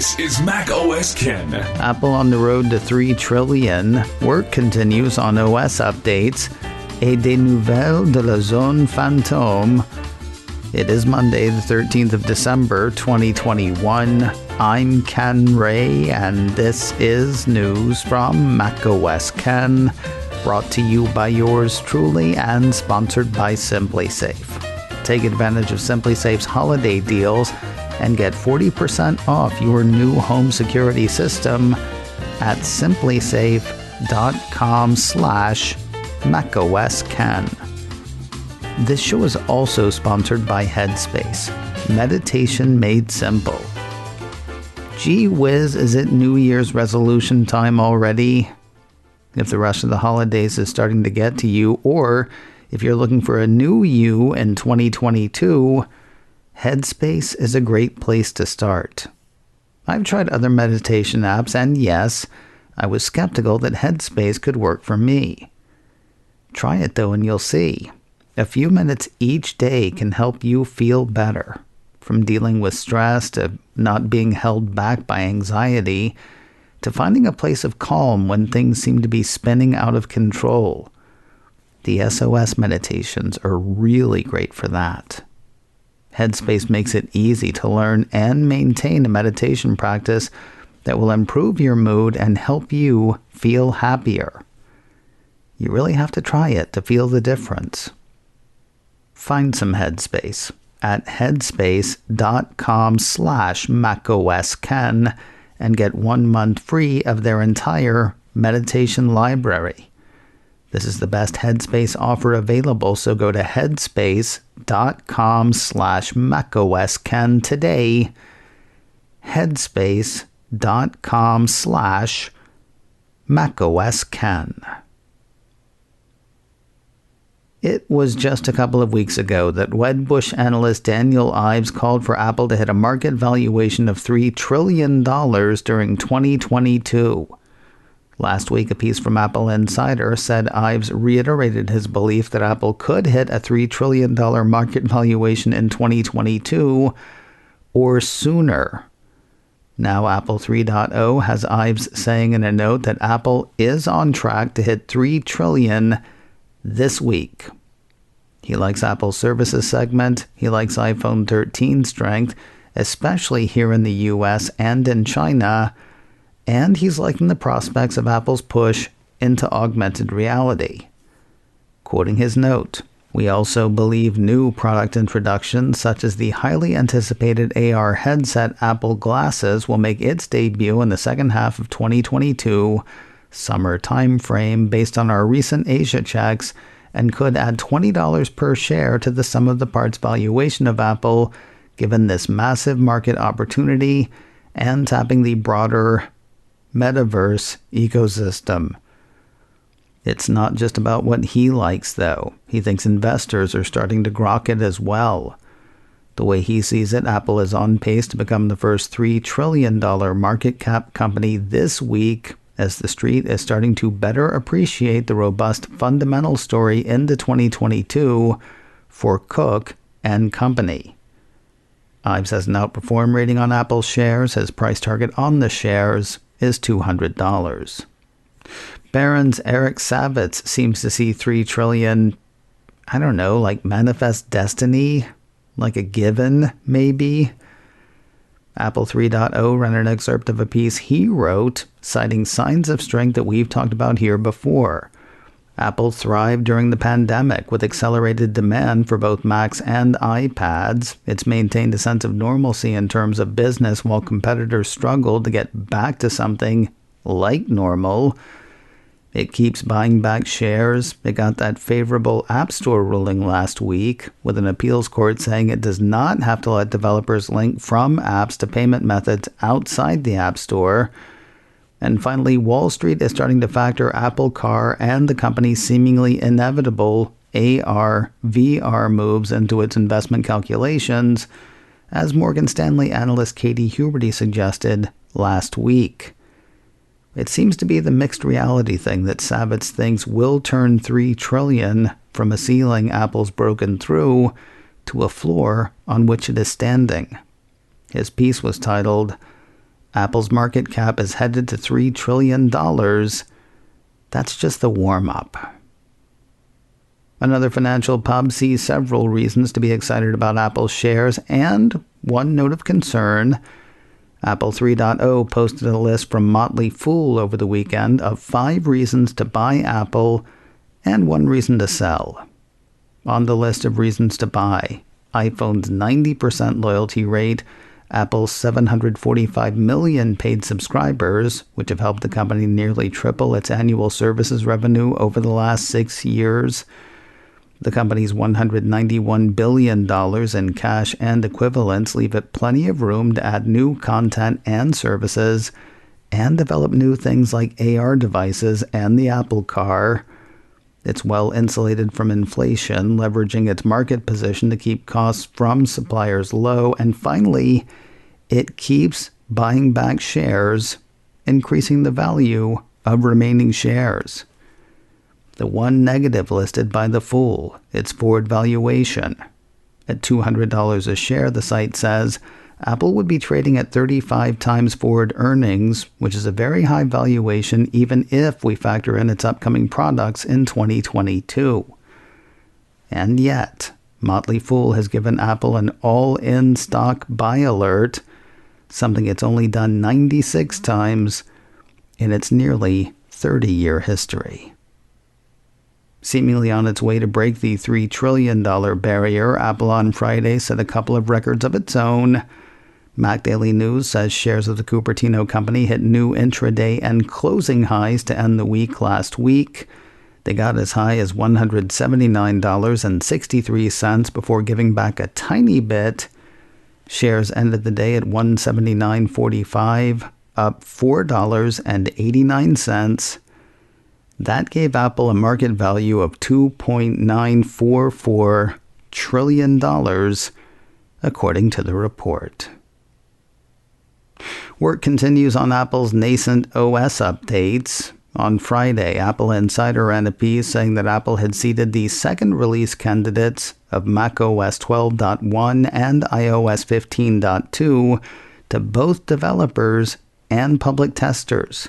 This is macOS Ken. Apple on the road to $3 trillion. Work continues on OS updates. Et des nouvelles de la zone fantôme. It is Monday, the 13th of December, 2021. I'm Ken Ray, and this is news from macOS Ken, brought to you by yours truly and sponsored by SimpliSafe. Take advantage of SimpliSafe's holiday deals and get 40% off your new home security system at simplisafe.com/macOSKen. This show is also sponsored by Headspace, meditation made simple. Gee whiz, is it New Year's resolution time already? If the rush of the holidays is starting to get to you, or if you're looking for a new you in 2022, Headspace is a great place to start. I've tried other meditation apps, and yes, I was skeptical that Headspace could work for me. Try it though and you'll see. A few minutes each day can help you feel better. From dealing with stress to not being held back by anxiety, to finding a place of calm when things seem to be spinning out of control. The SOS meditations are really great for that. Headspace makes it easy to learn and maintain a meditation practice that will improve your mood and help you feel happier. You really have to try it to feel the difference. Find some Headspace at headspace.com/macOSKen and get 1 month free of their entire meditation library. This is the best Headspace offer available, so go to headspace.com/macOSKen today. headspace.com/macOSKen. It was just a couple of weeks ago that Wedbush analyst Daniel Ives called for Apple to hit a market valuation of $3 trillion during 2022. Last week, a piece from Apple Insider said Ives reiterated his belief that Apple could hit a $3 trillion market valuation in 2022 or sooner. Now, Apple 3.0 has Ives saying in a note that Apple is on track to hit $3 trillion this week. He likes Apple's services segment. He likes iPhone 13 strength, especially here in the US and in China. And he's liking the prospects of Apple's push into augmented reality. Quoting his note, "We also believe new product introductions such as the highly anticipated AR headset Apple Glasses will make its debut in the second half of 2022 summer timeframe based on our recent Asia checks and could add $20 per share to the sum of the parts valuation of Apple given this massive market opportunity and tapping the broader metaverse ecosystem." It's not just about what he likes, though. He thinks investors are starting to grok it as well. The way he sees it, Apple is on pace to become the first $3 trillion market cap company this week, as the street is starting to better appreciate the robust fundamental story into 2022 for Cook and Company. Ives has an outperform rating on Apple shares. His price target on the shares is $200. Barron's Eric Savitz seems to see $3 trillion, I don't know, like manifest destiny, like a given, maybe. Apple 3.0 ran an excerpt of a piece he wrote, citing signs of strength that we've talked about here before. Apple thrived during the pandemic with accelerated demand for both Macs and iPads. It's maintained a sense of normalcy in terms of business while competitors struggled to get back to something like normal. It keeps buying back shares. It got that favorable App Store ruling last week, with an appeals court saying it does not have to let developers link from apps to payment methods outside the App Store. And finally, Wall Street is starting to factor Apple Car and the company's seemingly inevitable AR/VR moves into its investment calculations, as Morgan Stanley analyst Katie Huberty suggested last week. It seems to be the mixed reality thing that Savitz thinks will turn $3 trillion from a ceiling Apple's broken through to a floor on which it is standing. His piece was titled, Apple's market cap is headed to $3 trillion. That's just the warm-up. Another financial pub sees several reasons to be excited about Apple's shares and one note of concern. Apple 3.0 posted a list from Motley Fool over the weekend of 5 reasons to buy Apple and 1 reason to sell. On the list of reasons to buy, iPhone's 90% loyalty rate, Apple's 745 million paid subscribers, which have helped the company nearly triple its annual services revenue over the last 6 years, the company's $191 billion in cash and equivalents leave it plenty of room to add new content and services and develop new things like AR devices and the Apple Car. It's well insulated from inflation, leveraging its market position to keep costs from suppliers low. And finally, it keeps buying back shares, increasing the value of remaining shares. The one negative listed by the Fool, its forward valuation. At $200 a share, the site says, Apple would be trading at 35 times forward earnings, which is a very high valuation even if we factor in its upcoming products in 2022. And yet, Motley Fool has given Apple an all-in stock buy alert, something it's only done 96 times in its nearly 30-year history. Seemingly on its way to break the $3 trillion barrier, Apple on Friday set a couple of records of its own. Mac Daily News says shares of the Cupertino company hit new intraday and closing highs to end the week last week. They got as high as $179.63 before giving back a tiny bit. Shares ended the day at $179.45, up $4.89. That gave Apple a market value of $2.944 trillion, according to the report. Work continues on Apple's nascent OS updates. On Friday, Apple Insider ran a piece saying that Apple had seeded the second release candidates of macOS 12.1 and iOS 15.2 to both developers and public testers.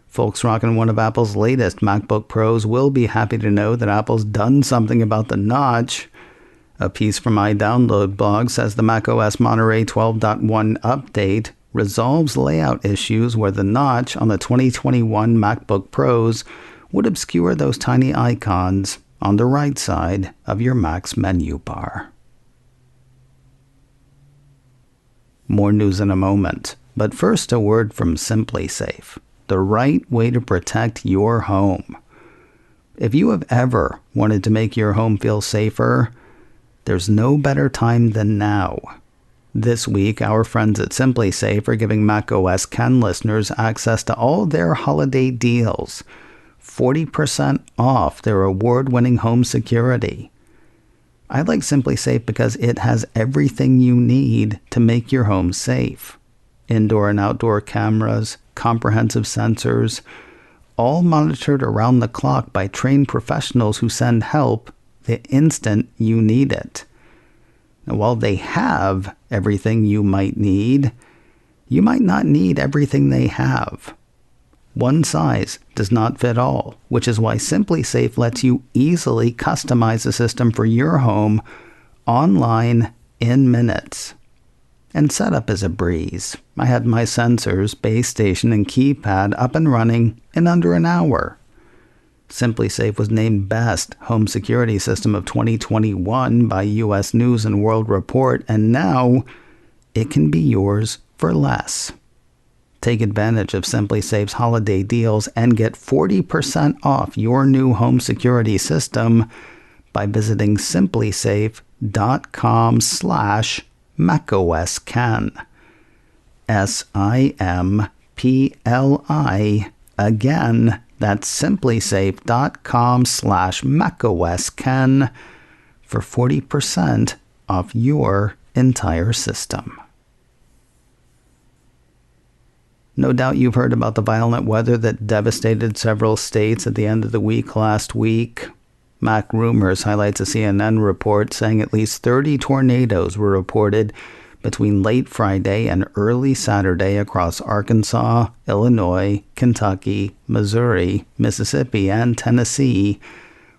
Folks rocking one of Apple's latest MacBook Pros will be happy to know that Apple's done something about the notch. A piece from iDownload blog says the macOS Monterey 12.1 update resolves layout issues where the notch on the 2021 MacBook Pros would obscure those tiny icons on the right side of your Mac's menu bar. More news in a moment, but first a word from SimpliSafe, the right way to protect your home. If you have ever wanted to make your home feel safer, there's no better time than now. This week, our friends at SimpliSafe are giving macOS Ken listeners access to all their holiday deals, 40% off their award-winning home security. I like SimpliSafe because it has everything you need to make your home safe. Indoor and outdoor cameras, comprehensive sensors, all monitored around the clock by trained professionals who send help the instant you need it. Now, while they have everything you might need, you might not need everything they have. One size does not fit all, which is why SimpliSafe lets you easily customize the system for your home online in minutes. And setup is a breeze. I had my sensors, base station, and keypad up and running in under an hour. SimpliSafe was named Best Home Security System of 2021 by U.S. News and World Report, and now it can be yours for less. Take advantage of SimpliSafe's holiday deals and get 40% off your new home security system by visiting simplisafecom/macOSKen. SIMPLI. Again, that's simplisafecom/macOSKen for 40% off your entire system. No doubt you've heard about the violent weather that devastated several states at the end of the week last week. Mac Rumors highlights a CNN report saying at least 30 tornadoes were reported, between late Friday and early Saturday across Arkansas, Illinois, Kentucky, Missouri, Mississippi, and Tennessee,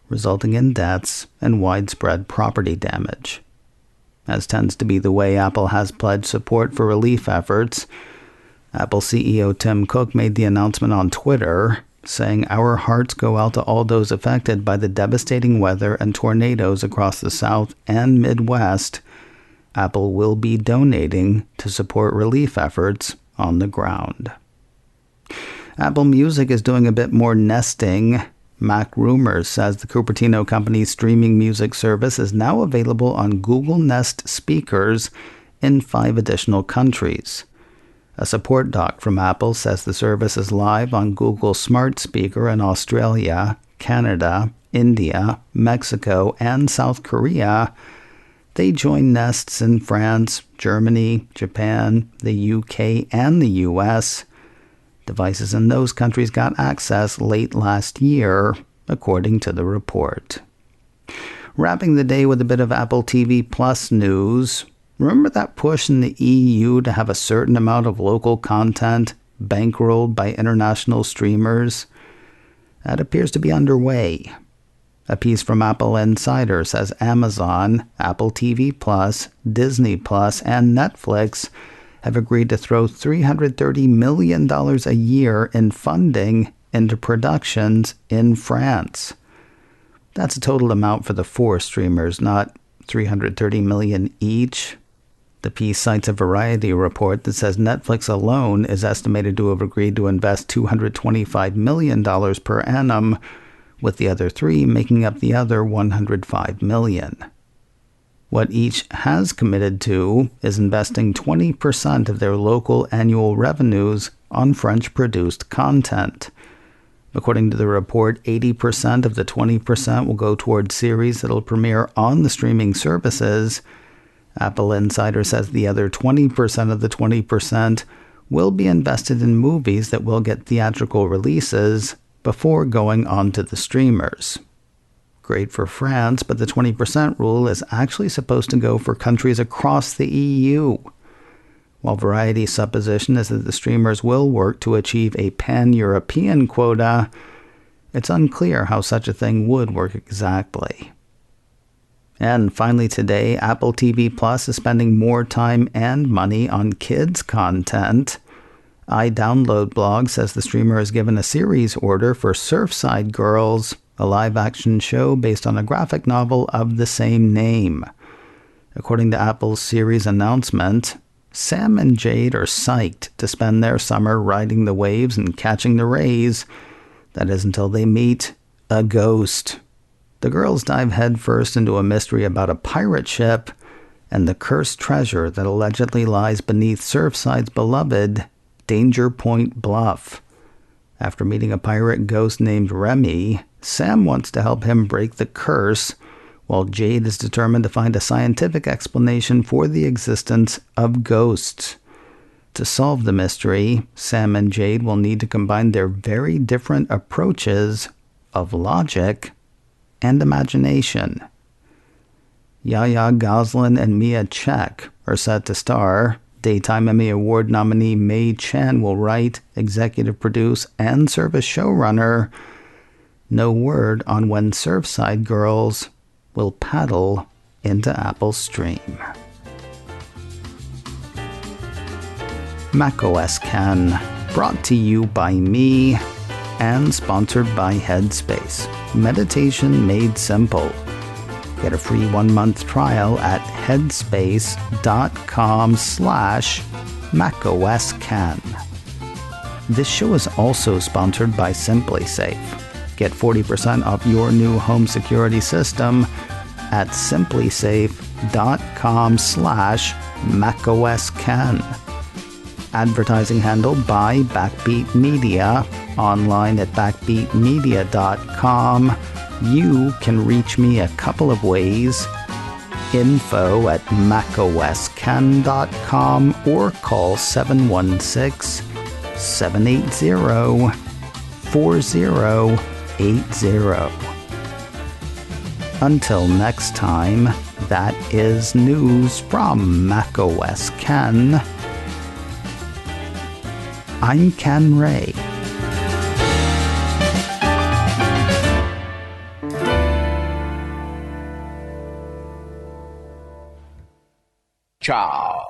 resulting in deaths and widespread property damage. As tends to be the way, Apple has pledged support for relief efforts. Apple CEO Tim Cook made the announcement on Twitter, saying, "Our hearts go out to all those affected by the devastating weather and tornadoes across the South and Midwest. Apple will be donating to support relief efforts on the ground." Apple Music is doing a bit more nesting. Mac Rumors says the Cupertino company's streaming music service is now available on Google Nest speakers in 5 additional countries. A support doc from Apple says the service is live on Google Smart Speaker in Australia, Canada, India, Mexico, and South Korea. They join Nests in France, Germany, Japan, the UK, and the US. Devices in those countries got access late last year, according to the report. Wrapping the day with a bit of Apple TV Plus news. Remember that push in the EU to have a certain amount of local content bankrolled by international streamers? That appears to be underway. A piece from Apple Insider says Amazon, Apple TV Plus, Disney Plus, and Netflix have agreed to throw $330 million a year in funding into productions in France. That's a total amount for the 4 streamers, not $330 million each. The piece cites a Variety report that says Netflix alone is estimated to have agreed to invest $225 million per annum, with the other 3 making up the other $105 million. What each has committed to is investing 20% of their local annual revenues on French-produced content. According to the report, 80% of the 20% will go toward series that'll premiere on the streaming services. Apple Insider says the other 20% of the 20% will be invested in movies that will get theatrical releases before going on to the streamers. Great for France, but the 20% rule is actually supposed to go for countries across the EU. While Variety's supposition is that the streamers will work to achieve a pan-European quota, it's unclear how such a thing would work exactly. And finally today, Apple TV Plus is spending more time and money on kids' content. iDownloadBlog says the streamer has given a series order for Surfside Girls, a live-action show based on a graphic novel of the same name. According to Apple's series announcement, Sam and Jade are psyched to spend their summer riding the waves and catching the rays. That is until they meet a ghost. The girls dive headfirst into a mystery about a pirate ship and the cursed treasure that allegedly lies beneath Surfside's beloved Danger Point Bluff. After meeting a pirate ghost named Remy, Sam wants to help him break the curse, while Jade is determined to find a scientific explanation for the existence of ghosts. To solve the mystery, Sam and Jade will need to combine their very different approaches of logic and imagination. Yahya Gosselin and Mia Chek are set to star. Daytime Emmy Award nominee May Chen will write, executive produce, and serve as showrunner. No word on when Surfside Girls will paddle into Apple's stream. macOS Can, brought to you by me and sponsored by Headspace. Meditation made simple. Get a free 1-month trial at headspace.com/macOScan. This show is also sponsored by SimpliSafe. Get 40% off your new home security system at simplysafe.com/macOScan. Advertising handled by Backbeat Media, online at backbeatmedia.com. You can reach me a couple of ways. info@macoscan.com or call 716-780-4080. Until next time, that is news from macOS Ken. I'm Ken Ray. Ciao.